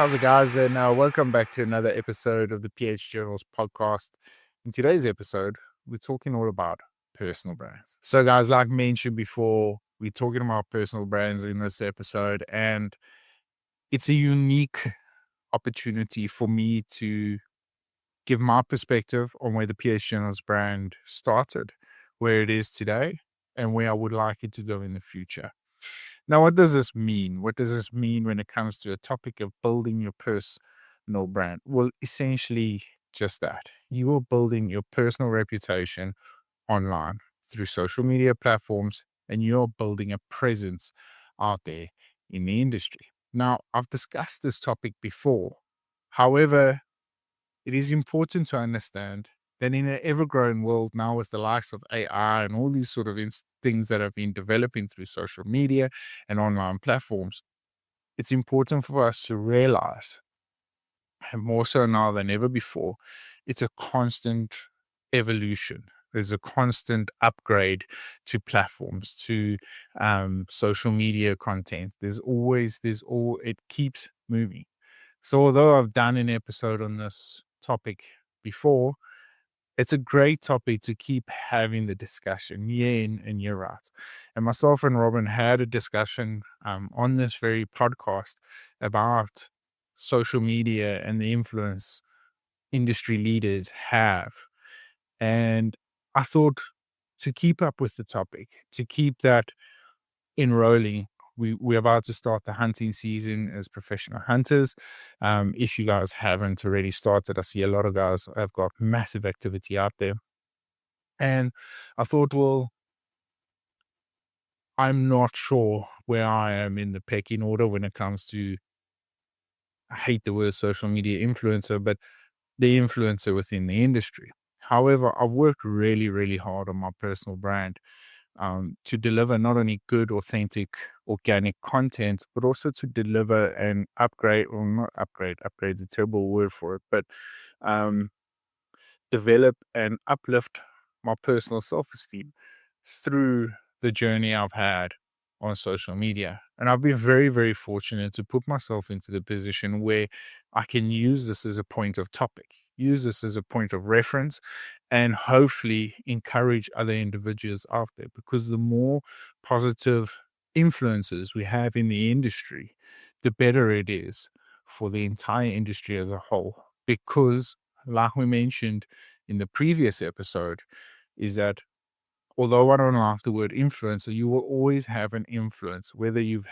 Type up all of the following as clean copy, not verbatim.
How's it, guys? And welcome back to another episode of the PH Journals podcast. In today's episode, we're talking all about personal brands. So, guys, like mentioned before, we're talking about personal brands in this episode, and it's a unique opportunity for me to give my perspective on where the PH Journals brand started, where it is today, and where I would like it to go in the future. Now, what does this mean? What does this mean when it comes to a topic of building your personal brand? Well, essentially, just that. You are building your personal reputation online through social media platforms, and you're building a presence out there in the industry. Now, I've discussed this topic before. However, it is important to understand that in an ever-growing world now, with the likes of AI and all these sort of things that have been developing through social media and online platforms, it's important for us to realize, and more so now than ever before, it's a constant evolution. There's a constant upgrade to platforms, to social media content. It keeps moving. So although I've done an episode on this topic before, it's a great topic to keep having the discussion year in and year out. And myself and Robin had a discussion on this very podcast about social media and the influence industry leaders have. And I thought, to keep up with the topic, to keep that enrolling, we're about to start the hunting season as professional hunters. If you guys haven't already started, I see a lot of guys have got massive activity out there. And I thought, well, I'm not sure where I am in the pecking order when it comes to, I hate the word social media influencer, but the influencer within the industry. However, I've worked really, really hard on my personal brand to deliver not only good, authentic, organic content, but also to deliver an upgrade, or not upgrade, upgrade's a terrible word for it, but um, develop and uplift my personal self esteem through the journey I've had on social media. And I've been very, very fortunate to put myself into the position where I can use this as a point of topic, use this as a point of reference, and hopefully encourage other individuals out there. Because the more positive influences we have in the industry, the better it is for the entire industry as a whole. Because, like we mentioned in the previous episode, is that although I don't like the word influencer, you will always have an influence. Whether you've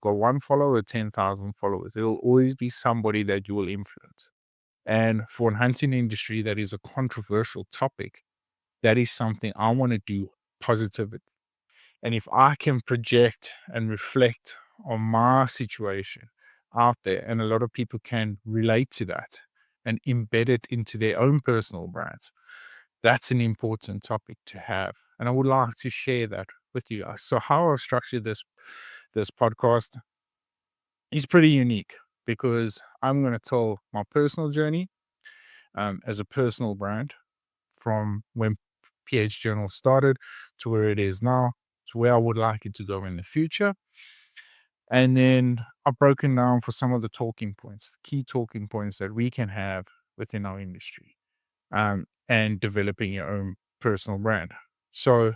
got one follower or 10,000 followers, there will always be somebody that you will influence. And for an hunting industry that is a controversial topic, that is something I want to do positively. And if I can project and reflect on my situation out there, and a lot of people can relate to that and embed it into their own personal brands, that's an important topic to have. And I would like to share that with you guys. So how I've structured this podcast is pretty unique, because I'm going to tell my personal journey as a personal brand, from when PH Journal started to where it is now, to where I would like it to go in the future. And then I've broken down for some of the talking points, key talking points that we can have within our industry, and developing your own personal brand. So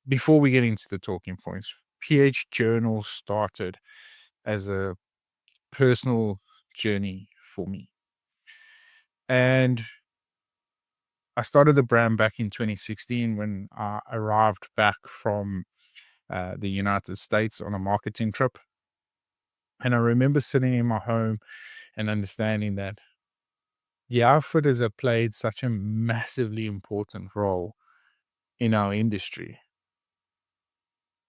before we get into the talking points, PH Journal started as a personal journey for me. And I started the brand back in 2016 when I arrived back from the United States on a marketing trip. And I remember sitting in my home and understanding that the outfitters have played such a massively important role in our industry.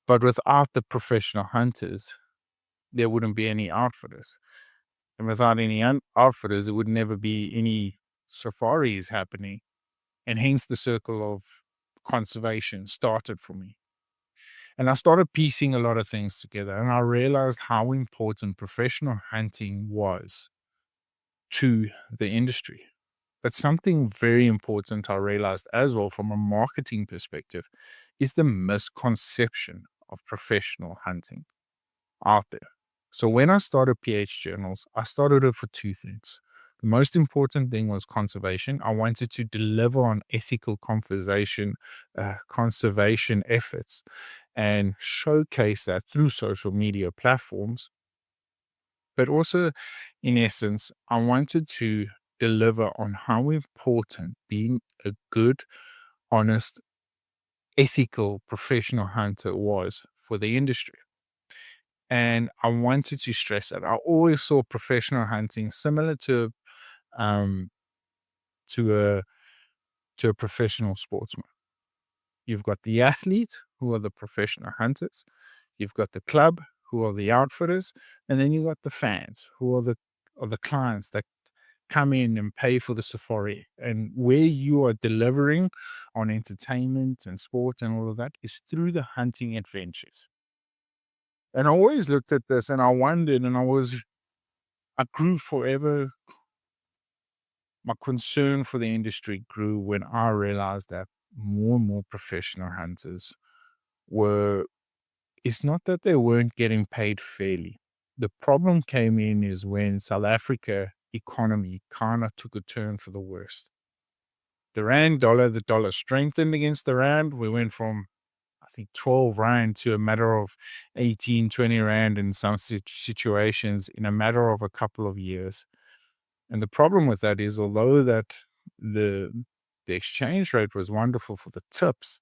But without the professional hunters, there wouldn't be any outfitters. And without any outfitters, there would never be any safaris happening. And hence the circle of conservation started for me. And I started piecing a lot of things together, and I realized how important professional hunting was to the industry. But something very important I realized as well, from a marketing perspective, is the misconception of professional hunting out there. So when I started PH Journals, I started it for two things. The most important thing was conservation. I wanted to deliver on ethical conservation efforts and showcase that through social media platforms. But also, in essence, I wanted to deliver on how important being a good, honest, ethical professional hunter was for the industry. And I wanted to stress that I always saw professional hunting similar um to a professional sportsman. You've got the athlete who are the professional hunters, you've got the club who are the outfitters, and then you've got the fans who are the clients that come in and pay for the safari. And where you are delivering on entertainment and sport and all of that is through the hunting adventures. And I always looked at this and I wondered, and I grew forever. My concern for the industry grew when I realized that more and more professional hunters were, it's not that they weren't getting paid fairly. The problem came in is when South Africa economy kind of took a turn for the worst. The dollar strengthened against the rand. We went from, I think, 12 rand to a matter of 18, 20 rand in some situations in a matter of a couple of years. And the problem with that is, although that the the exchange rate was wonderful for the tips,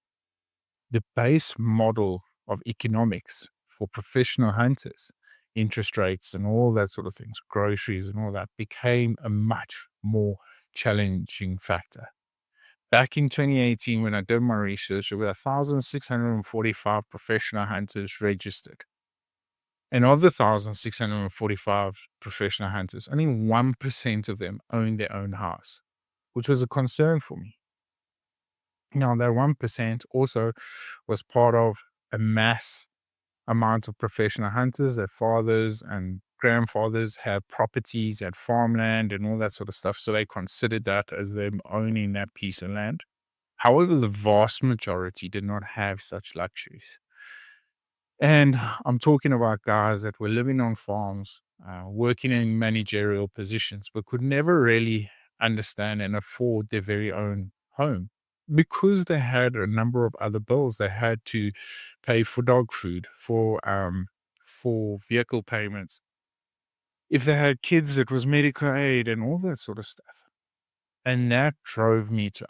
the base model of economics for professional hunters, interest rates and all that sort of things, groceries and all that, became a much more challenging factor. Back in 2018, when I did my research, there were 1,645 professional hunters registered. And of the 1,645 professional hunters, only 1% of them own their own house, which was a concern for me. Now, that 1% also was part of a mass amount of professional hunters. Their fathers and grandfathers had properties, had farmland, and all that sort of stuff. So they considered that as them owning that piece of land. However, the vast majority did not have such luxuries. And I'm talking about guys that were living on farms, working in managerial positions, but could never really understand and afford their very own home because they had a number of other bills. They had to pay for dog food, for vehicle payments. If they had kids, it was medical aid and all that sort of stuff. And that drove me to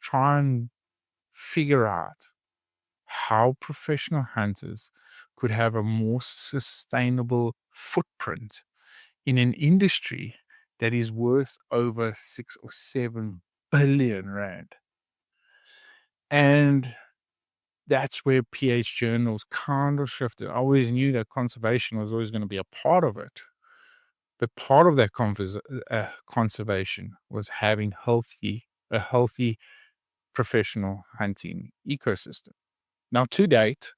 try and figure out how professional hunters could have a more sustainable footprint in an industry that is worth over 6 or 7 billion rand. And that's where PH journals kind of shifted. I always knew that conservation was always going to be a part of it. But part of that conservation was having a healthy professional hunting ecosystem. Now, to date,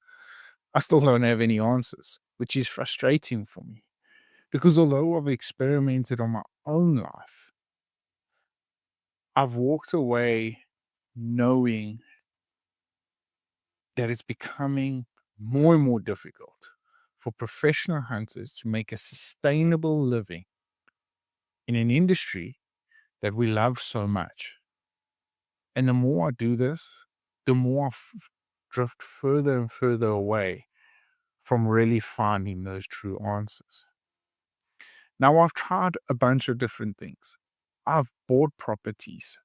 I still don't have any answers, which is frustrating for me because although I've experimented on my own life, I've walked away knowing that it's becoming more and more difficult for professional hunters to make a sustainable living in an industry that we love so much. And the more I do this, the more drift further and further away from really finding those true answers. Now, I've tried a bunch of different things. I've bought properties.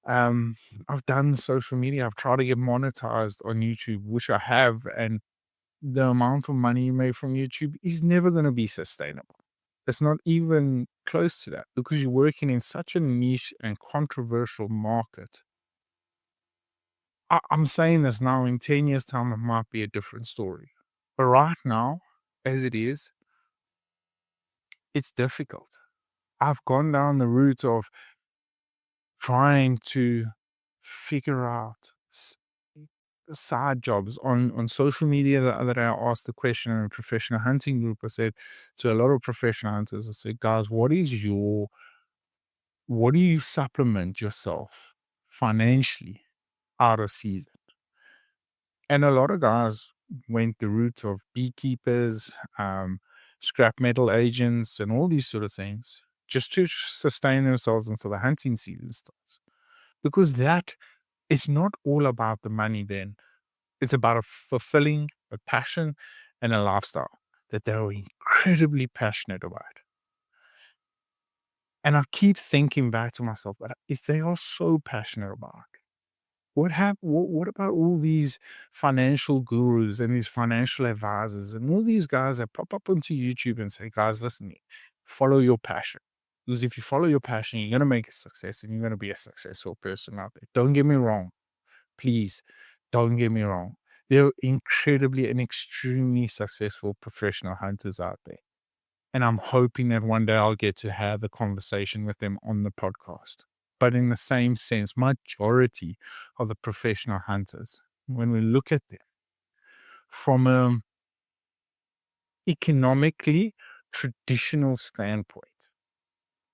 Um I've done social media. I've tried to get monetized on YouTube, which I have, and the amount of money you make from YouTube is never going to be sustainable. It's not even close to that because you're working in such a niche and controversial market. I'm saying this now, in 10 years' time, it might be a different story. But right now, as it is, it's difficult. I've gone down the route of trying to figure out side jobs on social media. The other day, I asked the question in a professional hunting group. I said to a lot of professional hunters, I said, guys, what do you supplement yourself financially out of season? And a lot of guys went the route of beekeepers, scrap metal agents, and all these sort of things just to sustain themselves until the hunting season starts. Because that is not all about the money then. It's about a fulfilling a passion and a lifestyle that they're incredibly passionate about. And I keep thinking back to myself, but if they are so passionate about it, what about all these financial gurus and these financial advisors and all these guys that pop up onto YouTube and say, guys, listen, follow your passion. Because if you follow your passion, you're going to make a success and you're going to be a successful person out there. Don't get me wrong. Please don't get me wrong. There are incredibly and extremely successful professional hunters out there. And I'm hoping that one day I'll get to have a conversation with them on the podcast. But in the same sense, majority of the professional hunters, when we look at them from an economically traditional standpoint,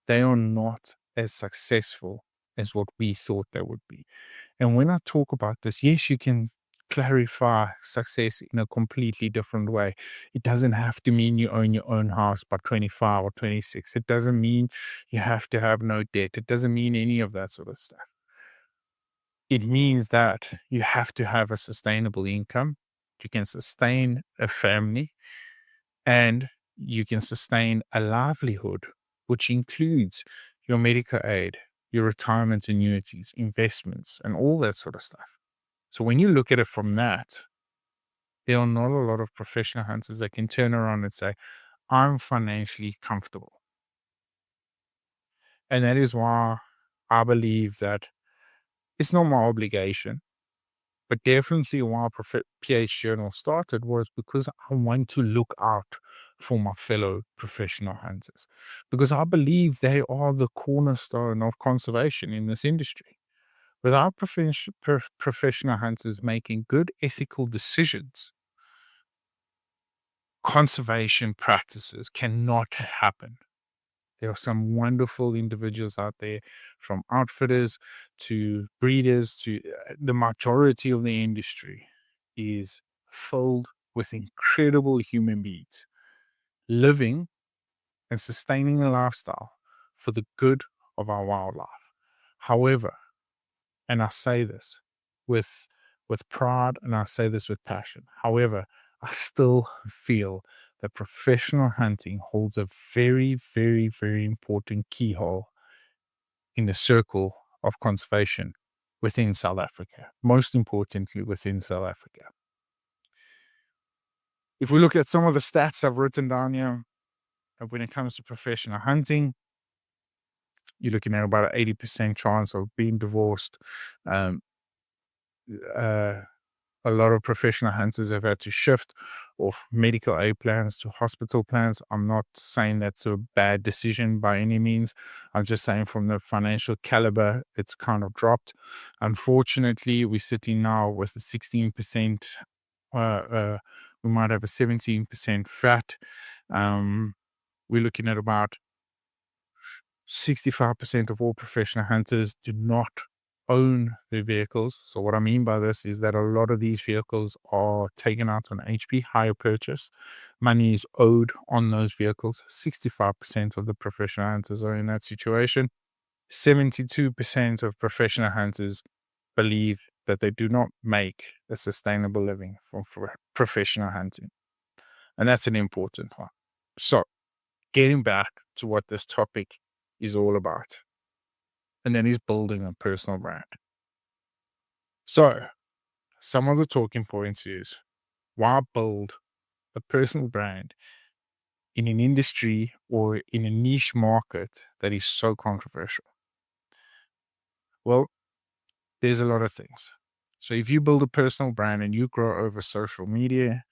they are not as successful as what we thought they would be. And when I talk about this, yes, you can clarify success in a completely different way. It doesn't have to mean you own your own house by 25 or 26. It doesn't mean you have to have no debt. It doesn't mean any of that sort of stuff. It means that you have to have a sustainable income. You can sustain a family and you can sustain a livelihood, which includes your medical aid, your retirement annuities, investments, and all that sort of stuff. So when you look at it from that, there are not a lot of professional hunters that can turn around and say, I'm financially comfortable. And that is why I believe that it's not my obligation, but definitely why PH Journal started was because I want to look out for my fellow professional hunters, because I believe they are the cornerstone of conservation in this industry. Without professional hunters making good ethical decisions, conservation practices cannot happen. There are some wonderful individuals out there, from outfitters to breeders to the majority of the industry is filled with incredible human beings living and sustaining a lifestyle for the good of our wildlife. However, and I say this with pride and I say this with passion. However, I still feel that professional hunting holds a very, very, very important keyhole in the circle of conservation within South Africa, most importantly within South Africa. If we look at some of the stats I've written down here, when it comes to professional hunting, you're looking at about an 80% chance of being divorced. Um, uh, a lot of professional hunters have had to shift off medical aid plans to hospital plans. I'm not saying that's a bad decision by any means. I'm just saying from the financial caliber, it's kind of dropped. Unfortunately, we're sitting now with a 16%, we might have a 17% fat. We're looking at about 65% of all professional hunters do not own their vehicles. So what I mean by this is that a lot of these vehicles are taken out on HP, hire purchase. Money is owed on those vehicles. 65% of the professional hunters are in that situation. 72% of professional hunters believe that they do not make a sustainable living from professional hunting. And that's an important one. So getting back to what this topic is all about, and then he's building a personal brand. So, some of the talking points is why build a personal brand in an industry or in a niche market that is so controversial? Well, there's a lot of things. So, if you build a personal brand and you grow over social media,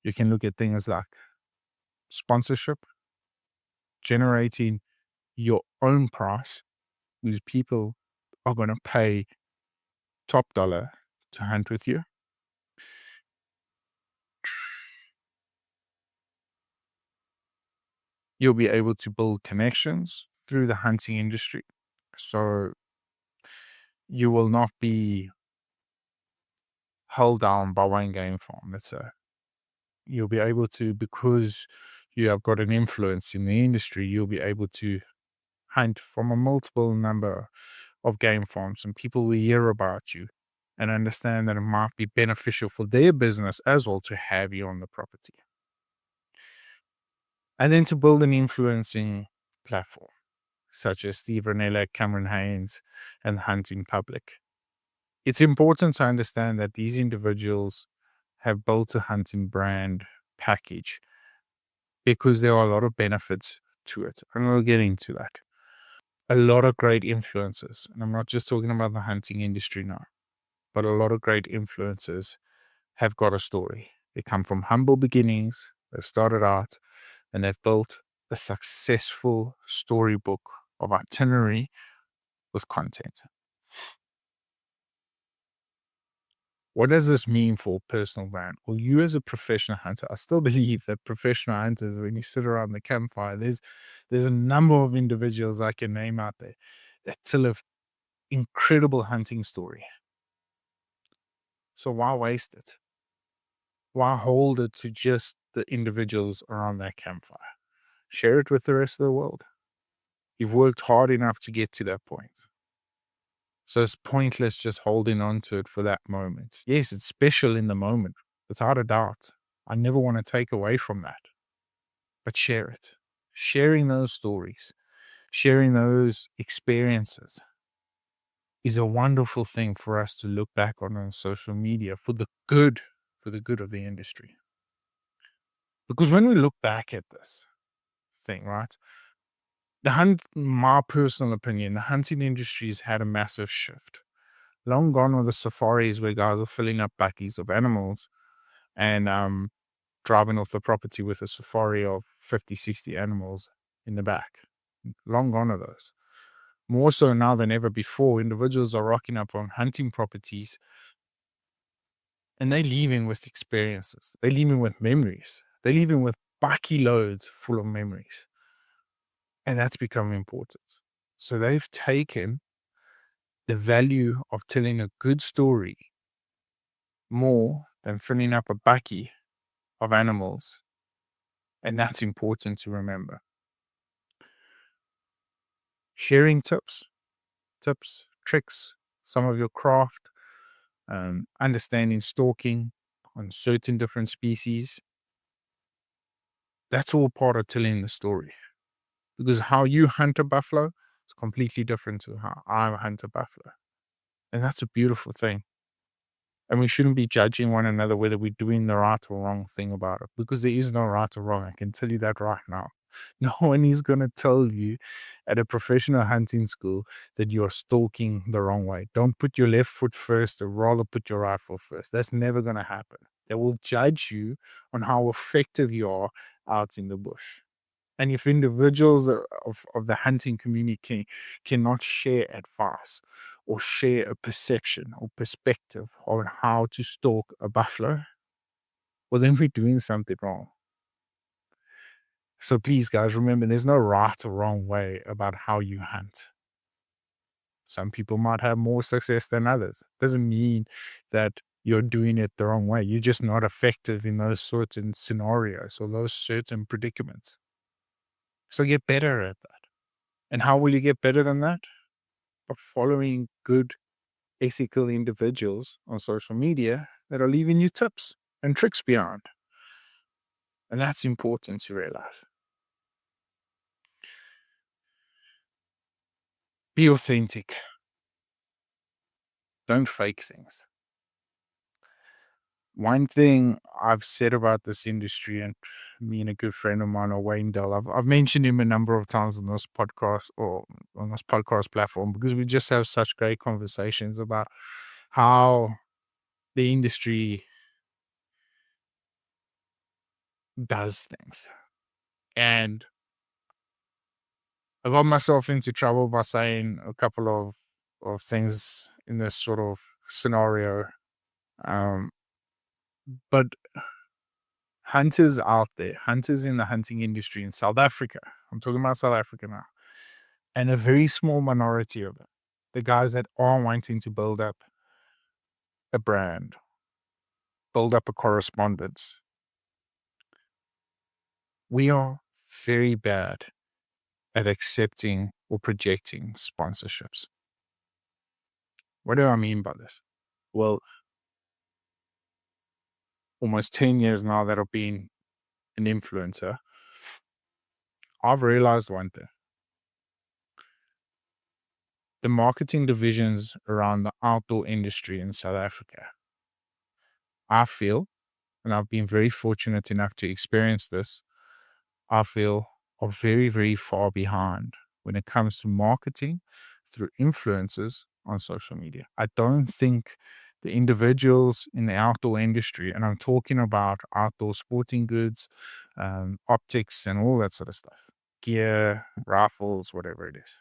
you can look at things like sponsorship, generating your own price, because people are going to pay top dollar to hunt with you. You'll be able to build connections through the hunting industry. So you will not be held down by one game farm, let's say. You'll be able to, because you have got an influence in the industry, you'll be able to hunt from a multiple number of game farms, and people will hear about you and understand that it might be beneficial for their business as well to have you on the property. And then to build an influencing platform, such as Steve Ranella, Cameron Haynes, and the Hunting Public. It's important to understand that these individuals have built a hunting brand package because there are a lot of benefits to it. And we'll get into that. A lot of great influencers, and I'm not just talking about the hunting industry now, but a lot of great influencers have got a story. They come from humble beginnings, they've started out, and they've built a successful storybook of itinerary with content. What does this mean for a personal brand? Well, you as a professional hunter, I still believe that professional hunters, when you sit around the campfire, there's a number of individuals I can name out there that tell an incredible hunting story. So why waste it? Why hold it to just the individuals around that campfire? Share it with the rest of the world. You've worked hard enough to get to that point. So it's pointless just holding on to it for that moment. Yes, it's special in the moment, without a doubt. I never want to take away from that, but share it. Sharing those stories, sharing those experiences is a wonderful thing for us to look back on social media for the good of the industry. Because when we look back at this thing, right, my personal opinion, the hunting industry has had a massive shift. Long gone are the safaris where guys are filling up buggies of animals and driving off the property with a safari of 50, 60 animals in the back. Long gone are those. More so now than ever before, individuals are rocking up on hunting properties and they're leaving with experiences. They're leaving with memories. They're leaving with bucky loads full of memories. And that's become important. So they've taken the value of telling a good story more than filling up a bucky of animals. And that's important to remember. Sharing tips, tricks, some of your craft, understanding stalking on certain different species. That's all part of telling the story. Because how you hunt a buffalo is completely different to how I hunt a buffalo. And that's a beautiful thing. And we shouldn't be judging one another whether we're doing the right or wrong thing about it, because there is no right or wrong. I can tell you that right now. No one is going to tell you at a professional hunting school that you're stalking the wrong way. Don't put your left foot first, or rather put your right foot first. That's never going to happen. They will judge you on how effective you are out in the bush. And if individuals of the hunting community cannot share advice or share a perception or perspective on how to stalk a buffalo, well, then we're doing something wrong. So please, guys, remember there's no right or wrong way about how you hunt. Some people might have more success than others. Doesn't mean that you're doing it the wrong way. You're just not effective in those certain scenarios or those certain predicaments. So get better at that. And how will you get better than that? By following good, ethical individuals on social media that are leaving you tips and tricks behind. And that's important to realize. Be authentic. Don't fake things. One thing I've said about this industry, and me and a good friend of mine, Wayne Dell, I've mentioned him a number of times on this podcast or on this podcast platform, because we just have such great conversations about how the industry does things. And I got myself into trouble by saying a couple of things in this sort of scenario. Um, but hunters out there, hunters in the hunting industry in South Africa, I'm talking about South Africa now, and a very small minority of it, the guys that are wanting to build up a brand, build up a correspondence, we are very bad at accepting or projecting sponsorships. What do I mean by this? Well, almost 10 years now that I've been an influencer, I've realized one thing. The marketing divisions around the outdoor industry in South Africa, I feel, and I've been very fortunate enough to experience this, I feel are very, very far behind when it comes to marketing through influencers on social media. I don't think the individuals in the outdoor industry, and I'm talking about outdoor sporting goods, optics, and all that sort of stuff, gear, rifles, whatever it is.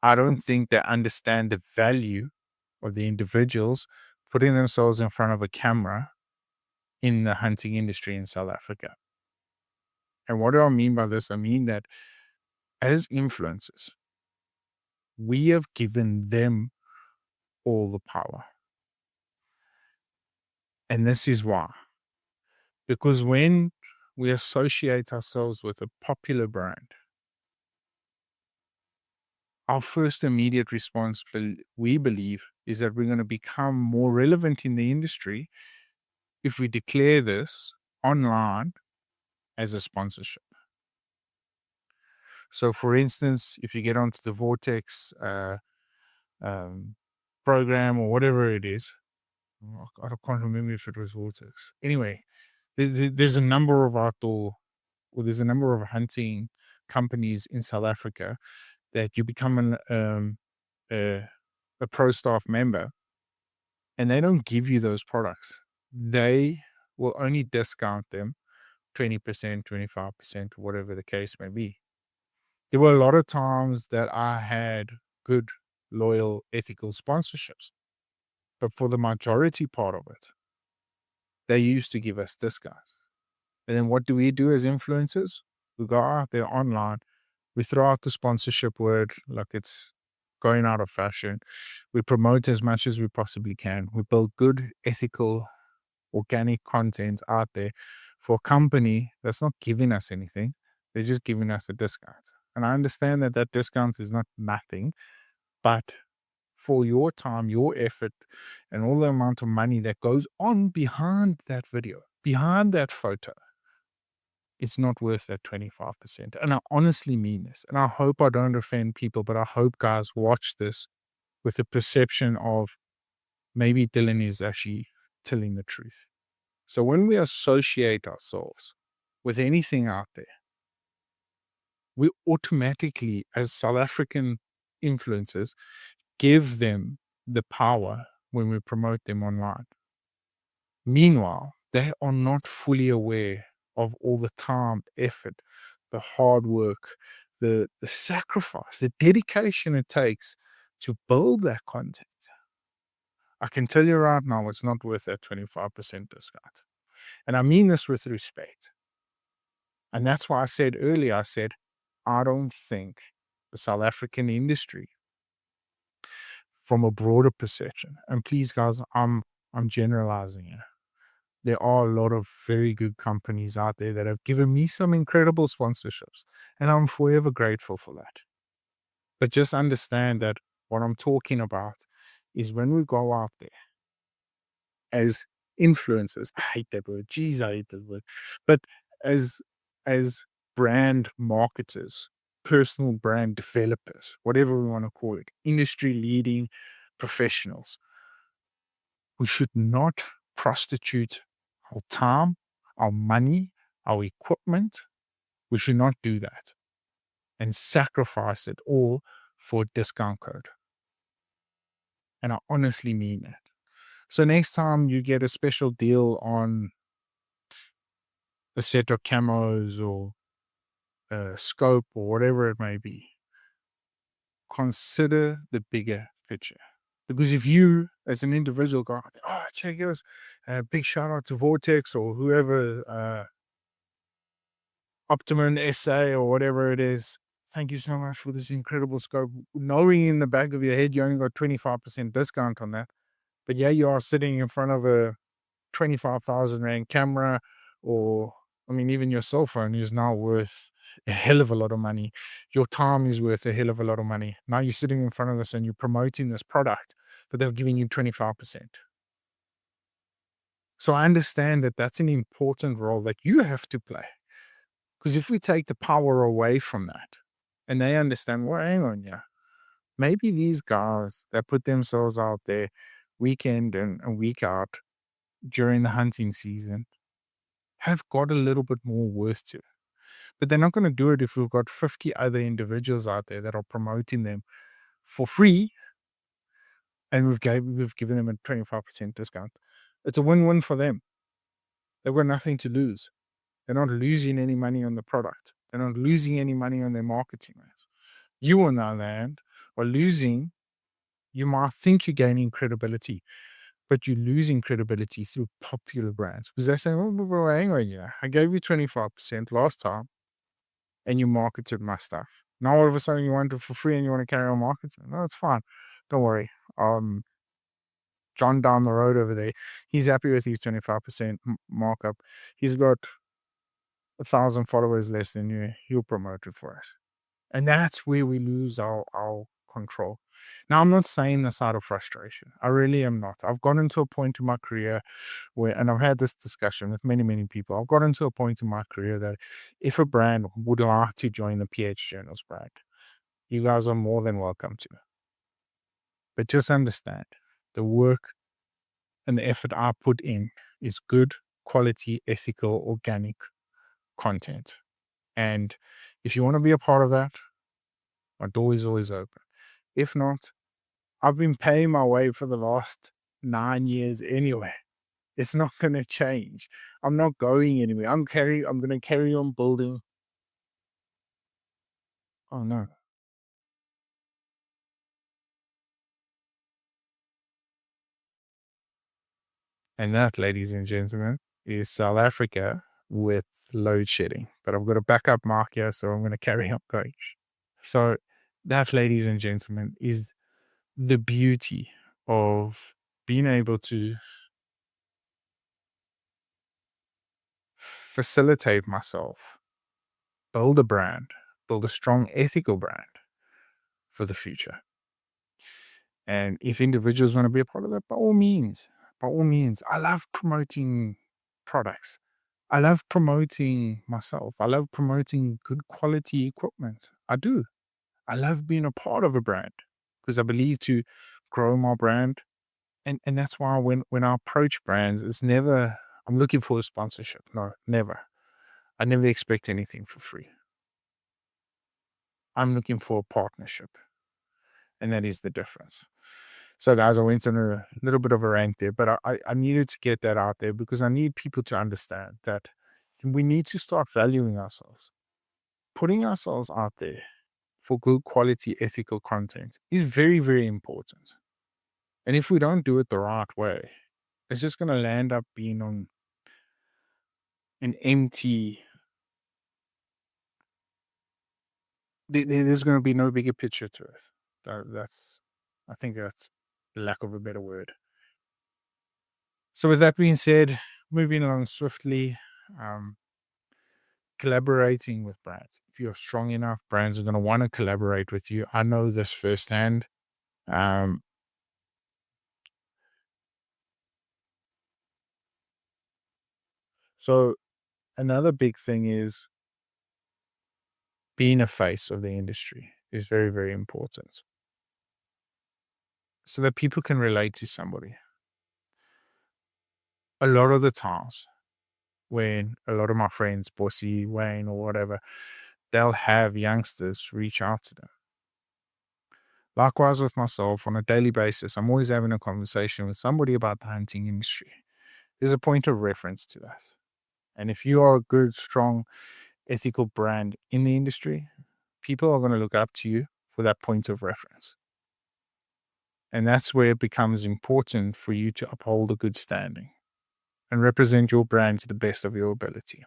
I don't think they understand the value of the individuals putting themselves in front of a camera in the hunting industry in South Africa. And what do I mean by this? I mean that as influencers, we have given them all the power. And this is why. Because when we associate ourselves with a popular brand, our first immediate response, we believe, is that we're going to become more relevant in the industry if we declare this online as a sponsorship. So, for instance, if you get onto the Vortex um, program or whatever it is, I can't remember if it was Vortex. Anyway, there's a number of there's a number of hunting companies in South Africa that you become a, a pro staff member, and they don't give you those products. They will only discount them 20%, 25%, whatever the case may be. There were a lot of times that I had good, loyal, ethical sponsorships. But for the majority part of it, they used to give us discounts. And then what do we do as influencers? We go out there online, we throw out the sponsorship word like it's going out of fashion. We promote as much as we possibly can. We build good, ethical, organic content out there for a company that's not giving us anything. They're just giving us a discount. And I understand that that discount is not nothing, but for your time, your effort, and all the amount of money that goes on behind that video, behind that photo, it's not worth that 25%. And I honestly mean this. And I hope I don't offend people, but I hope guys watch this with the perception of maybe Dylan is actually telling the truth. So when we associate ourselves with anything out there, we automatically, as South African influencers, give them the power when we promote them online. Meanwhile, they are not fully aware of all the time, effort, the hard work, the sacrifice, the dedication it takes to build that content. I can tell you right now, it's not worth that 25% discount. And I mean this with respect. And that's why I said earlier, I don't think the South African industry, from a broader perception, and please guys, I'm generalizing here. There are a lot of very good companies out there that have given me some incredible sponsorships, and I'm forever grateful for that. But just understand that what I'm talking about is when we go out there as influencers. I hate that word. Jeez, I hate that word. But as as brand marketers, personal brand developers, whatever we want to call it, industry leading professionals, we should not prostitute our time, our money, our equipment. We should not do that and sacrifice it all for a discount code. And I honestly mean that. So next time you get a special deal on a set of camos or a scope or whatever it may be, consider the bigger picture. Because if you, as an individual, go, oh, check us, a big shout out to Vortex or whoever, Optimum SA or whatever it is, thank you so much for this incredible scope. Knowing in the back of your head you only got 25% discount on that. But yeah, you are sitting in front of a 25,000 Rand camera or I mean, even your cell phone is now worth a hell of a lot of money. Your time is worth a hell of a lot of money. Now you're sitting in front of this and you're promoting this product, but they're giving you 25%. So I understand that that's an important role that you have to play. Because if we take the power away from that and they understand, well, hang on, yeah, maybe these guys that put themselves out there week in and week out during the hunting season have got a little bit more worth to it. But they're not going to do it if we've got 50 other individuals out there that are promoting them for free and we've given them a 25% discount. It's a win-win for them. They've got nothing to lose. They're not losing any money on the product. They're not losing any money on their marketing rates. You, on the other hand, are losing. You might think you're gaining credibility, but you're losing credibility through popular brands because they're saying, oh, bro, hang on, yeah, I gave you 25% last time and you marketed my stuff. Now all of a sudden you want it for free and you want to carry on marketing. No, it's fine. Don't worry. John down the road over there, he's happy with his 25% markup. He's got 1,000 followers less than you. He'll promote it for us. And that's where we lose our control. Now, I'm not saying this out of frustration. I really am not. I've gotten to a point in my career where, and I've had this discussion with many, many people. I've gotten to a point in my career that if a brand would like to join the PH Journals brand, you guys are more than welcome to. But just understand the work and the effort I put in is good, quality, ethical, organic content. And if you want to be a part of that, my door is always open. If not, I've been paying my way for the last 9 years anyway. It's not going to change. I'm not going anywhere. I'm going to carry on building. Oh no. And that, ladies and gentlemen, is South Africa with load shedding. But I've got a backup mark here, so I'm going to carry on going. So that, ladies and gentlemen, is the beauty of being able to facilitate myself, build a brand, build a strong ethical brand for the future. And if individuals want to be a part of that, by all means, I love promoting products. I love promoting myself. I love promoting good quality equipment. I do. I love being a part of a brand because I believe to grow my brand. And that's why when I approach brands, it's never, I'm looking for a sponsorship. No, never. I never expect anything for free. I'm looking for a partnership. And that is the difference. So, guys, I went on a little bit of a rant there, but I needed to get that out there because I need people to understand that we need to start valuing ourselves. Putting ourselves out there for good quality ethical content is very, very important. And if we don't do it the right way, it's just going to land up being on an empty. There's going to be no bigger picture to it. I think that's the lack of a better word. So, with that being said, moving along swiftly, um, collaborating with brands. If you're strong enough, brands are going to want to collaborate with you. I know this firsthand. Um, so, another big thing is being a face of the industry is very, very important so that people can relate to somebody. A lot of the times, when a lot of my friends, Bossy, Wayne, or whatever, they'll have youngsters reach out to them. Likewise with myself, on a daily basis, I'm always having a conversation with somebody about the hunting industry. There's a point of reference to that. And if you are a good, strong, ethical brand in the industry, people are going to look up to you for that point of reference. And that's where it becomes important for you to uphold a good standing and represent your brand to the best of your ability.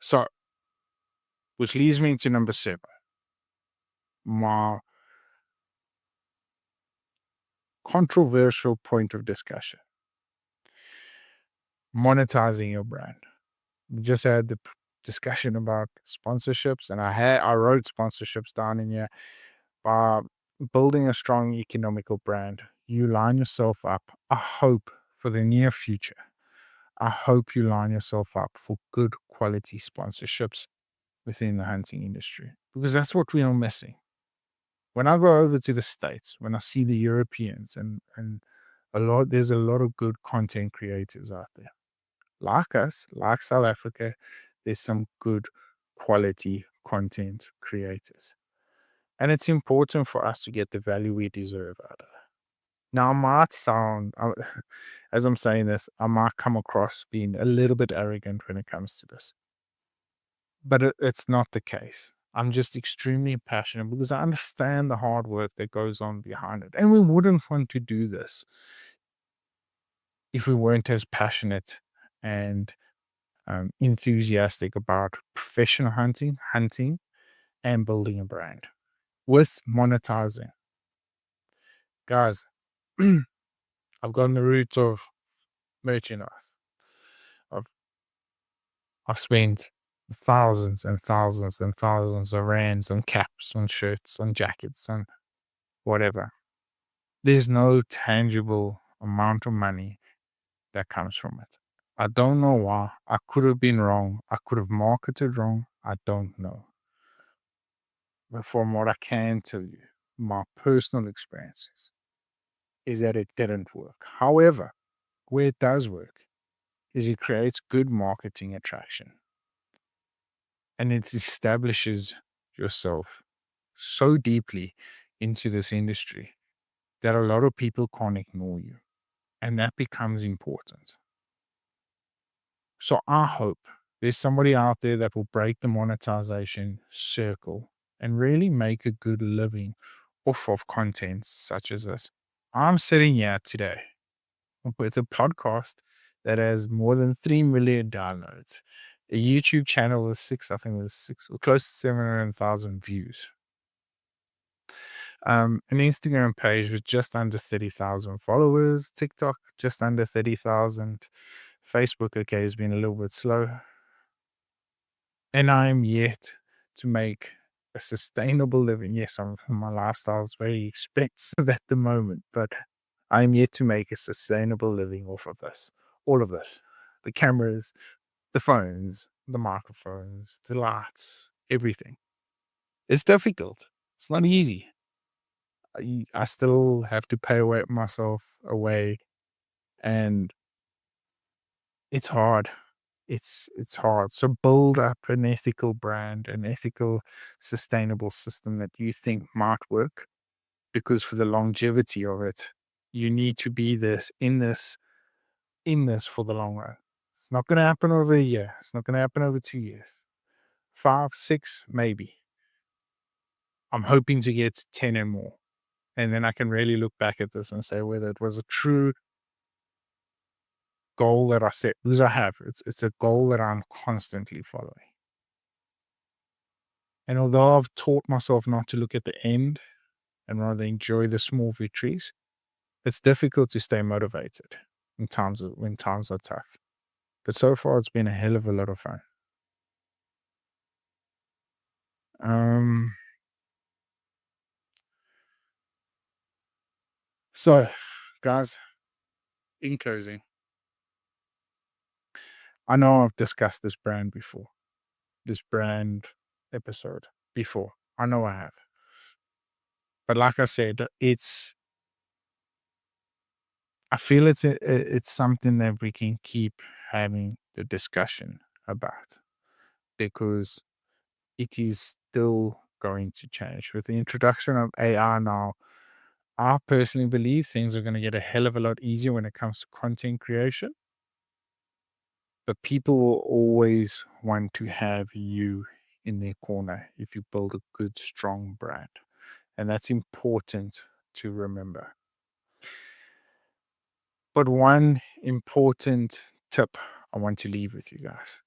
So, which leads me to number 7, my controversial point of discussion. monetizing your brand. We just had the discussion about sponsorships, and I wrote sponsorships down in here. By building a strong economical brand, you line yourself up, I hope, for the near future. I hope you line yourself up for good quality sponsorships within the hunting industry, because that's what we are missing. When I go over to the States, when I see the Europeans and there's a lot of good content creators out there. Like us, like South Africa, there's some good quality content creators. And it's important for us to get the value we deserve out of it. Now, I might sound, as I'm saying this, I might come across being a little bit arrogant when it comes to this, but it's not the case. I'm just extremely passionate because I understand the hard work that goes on behind it. And we wouldn't want to do this if we weren't as passionate and enthusiastic about professional hunting, and building a brand with monetizing. Guys, I've gone the route of merchandise. I've I've spent thousands and thousands and thousands of rands on caps, on shirts, on jackets, on whatever. There's no tangible amount of money that comes from it. I don't know why. I could have been wrong. I could have marketed wrong. I don't know. But from what I can tell you, my personal experiences is that it didn't work. However, where it does work is it creates good marketing attraction and it establishes yourself so deeply into this industry that a lot of people can't ignore you. And that becomes important. So I hope there's somebody out there that will break the monetization circle and really make a good living off of content such as this. I'm sitting here today with a podcast that has more than 3 million downloads, a YouTube channel with I think it was six, or close to 700,000 views, an Instagram page with just under 30,000 followers, TikTok just under 30,000, Facebook, okay, has been a little bit slow, and I'm yet to make a sustainable living. Yes, my lifestyle is very expensive at the moment, but I'm yet to make a sustainable living off of this. All of this. The cameras, the phones, the microphones, the lights, everything. It's difficult. It's not easy. I still have to pay away myself away, and it's hard. It's hard. So build up an ethical brand, an ethical, sustainable system that you think might work, because for the longevity of it, you need to be in this for the long run. It's not going to happen over a year. It's not going to happen over 2 years. 5, 6, maybe. I'm hoping to get 10 and more. And then I can really look back at this and say whether it was a true goal that I set, because I have. It's a goal that I'm constantly following. And although I've taught myself not to look at the end and rather enjoy the small victories, it's difficult to stay motivated when times are tough. But so far, it's been a hell of a lot of fun. Um, so, guys, in closing, I know I've discussed this brand before, this brand episode before. I know I have. But like I said, I feel it's something that we can keep having the discussion about, because it is still going to change. With the introduction of AI now, I personally believe things are going to get a hell of a lot easier when it comes to content creation. But people will always want to have you in their corner if you build a good, strong brand. And that's important to remember. But one important tip I want to leave with you guys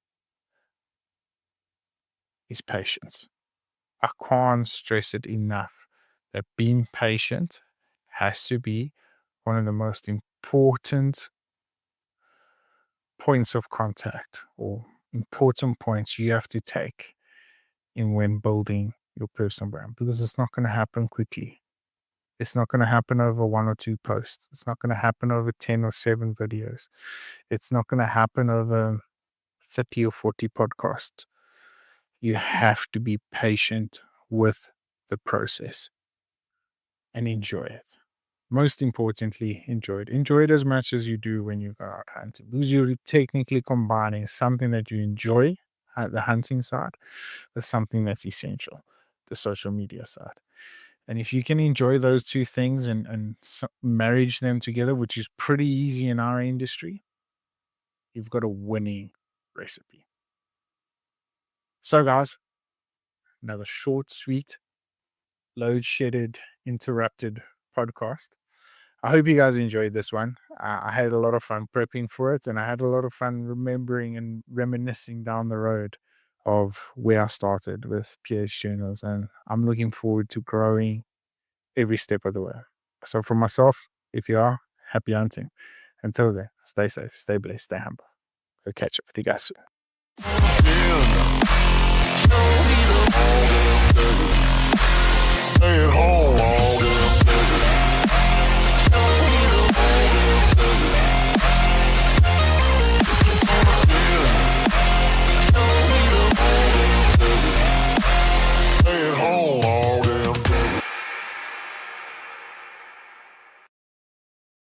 is patience. I can't stress it enough that being patient has to be one of the most important points of contact or important points you have to take in when building your personal brand, because it's not going to happen quickly. It's not going to happen over 1 or 2 posts. It's not going to happen over 10 or 7 videos. It's not going to happen over 30 or 40 podcasts. You have to be patient with the process and enjoy it. Most importantly, enjoy it. Enjoy it as much as you do when you go out hunting, because you're technically combining something that you enjoy at the hunting side with something that's essential, the social media side. And if you can enjoy those two things and marriage them together, which is pretty easy in our industry, you've got a winning recipe. So, guys, another short, sweet, load shedded, interrupted podcast. I hope you guys enjoyed this one. I had a lot of fun prepping for it, and I had a lot of fun remembering and reminiscing down the road of where I started with PH Journals. And I'm looking forward to growing every step of the way. So, for myself, if you are, happy hunting. Until then, stay safe, stay blessed, stay humble. I'll catch up with you guys soon. Stay at home.